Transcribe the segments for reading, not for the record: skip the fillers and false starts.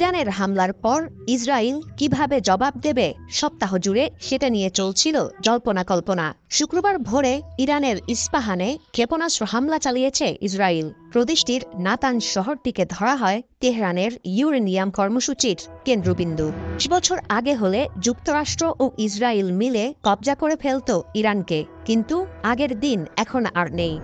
ইরানের হামলার পর ইসরায়েল কিভাবে জবাব দেবে সপ্তাহ জুড়ে সেটা নিয়ে চলছিল জল্পনা কল্পনা। শুক্রবার ভোরে ইরানের ইস্পাহানে ক্ষেপণাস্ত্র হামলা চালিয়েছে ইসরায়েল। প্রদেশটির নাতানজ শহরটিকে ধরা হয় তেহরানের ইউরেনিয়াম কর্মসূচির কেন্দ্রবিন্দু। ২০ বছর আগে হলে যুক্তরাষ্ট্র ও ইসরায়েল মিলে কবজা করে ফেলত ইরানকে, কিন্তু আগের দিন এখন আর নেই।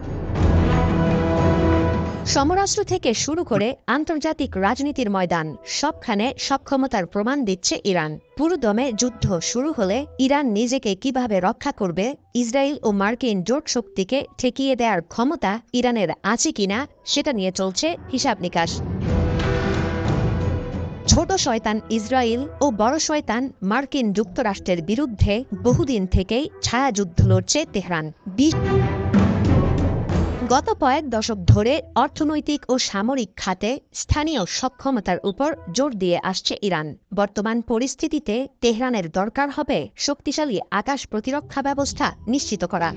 সমরাস্ত্র থেকে শুরু করে আন্তর্জাতিক রাজনীতির ময়দান, সবখানে সক্ষমতার প্রমাণ দিচ্ছে ইরান। পুরোদমে যুদ্ধ শুরু হলে ইরান নিজেকে কিভাবে রক্ষা করবে, ইসরায়েল ও মার্কিন জোট শক্তিকে ঠেকিয়ে দেওয়ার ক্ষমতা ইরানের আছে কিনা সেটা নিয়ে চলছে হিসাব নিকাশ। ছোট শয়তান ইসরায়েল ও বড় শয়তান মার্কিন যুক্তরাষ্ট্রের বিরুদ্ধে বহুদিন থেকেই ছায়াযুদ্ধ লড়ছে তেহরান। গত কয়েক দশক ধরে অর্থনৈতিক ও সামরিক খাতে স্থানীয় সক্ষমতার উপর জোর দিয়ে আসছে ইরান। বর্তমান পরিস্থিতিতে তেহরানের দরকার হবে শক্তিশালী আকাশ প্রতিরক্ষা ব্যবস্থা নিশ্চিত করা।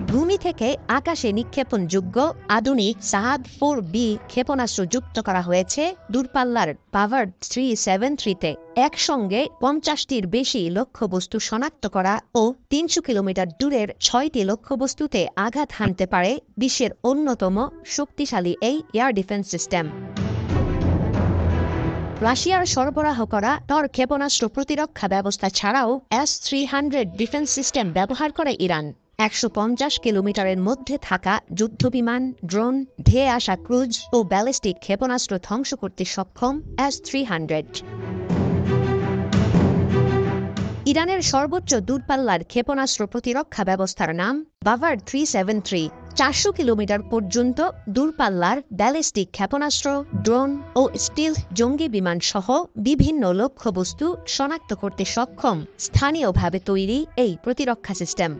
ভূমি থেকে আকাশে নিক্ষেপণযোগ্য আধুনিক সাহাদ-4B ক্ষেপণাস্ত্র যুক্ত করা হয়েছে দূরপাল্লার পাভার্ড 373-তে। একসঙ্গে ৫০টির বেশি লক্ষ্যবস্তু শনাক্ত করা ও ৩০০ কিলোমিটার দূরের ৬টি লক্ষ্যবস্তুতে আঘাত হানতে পারে বিশ্বের অন্যতম শক্তিশালী এই এয়ার ডিফেন্স সিস্টেম। রাশিয়ার সরবরাহ করা টর ক্ষেপণাস্ত্র প্রতিরক্ষা ব্যবস্থা ছাড়াও S-300 ডিফেন্স সিস্টেম ব্যবহার করে ইরান। ১৫০ কিলোমিটারের মধ্যে থাকা যুদ্ধবিমান, ড্রোন, ধেয়ে আসা ক্রুজ ও ব্যালিস্টিক ক্ষেপণাস্ত্র ধ্বংস করতে সক্ষম S-300। ইরানের সর্বোচ্চ দূরপাল্লার ক্ষেপণাস্ত্র প্রতিরক্ষা ব্যবস্থার নাম বাভার্ড 373। ৪০০ কিলোমিটার পর্যন্ত দূরপাল্লার ব্যালিস্টিক ক্ষেপণাস্ত্র, ড্রোন ও স্টিলথ জঙ্গি বিমান সহ বিভিন্ন লক্ষ্যবস্তু শনাক্ত করতে সক্ষম স্থানীয়ভাবে তৈরি এই প্রতিরক্ষা সিস্টেম।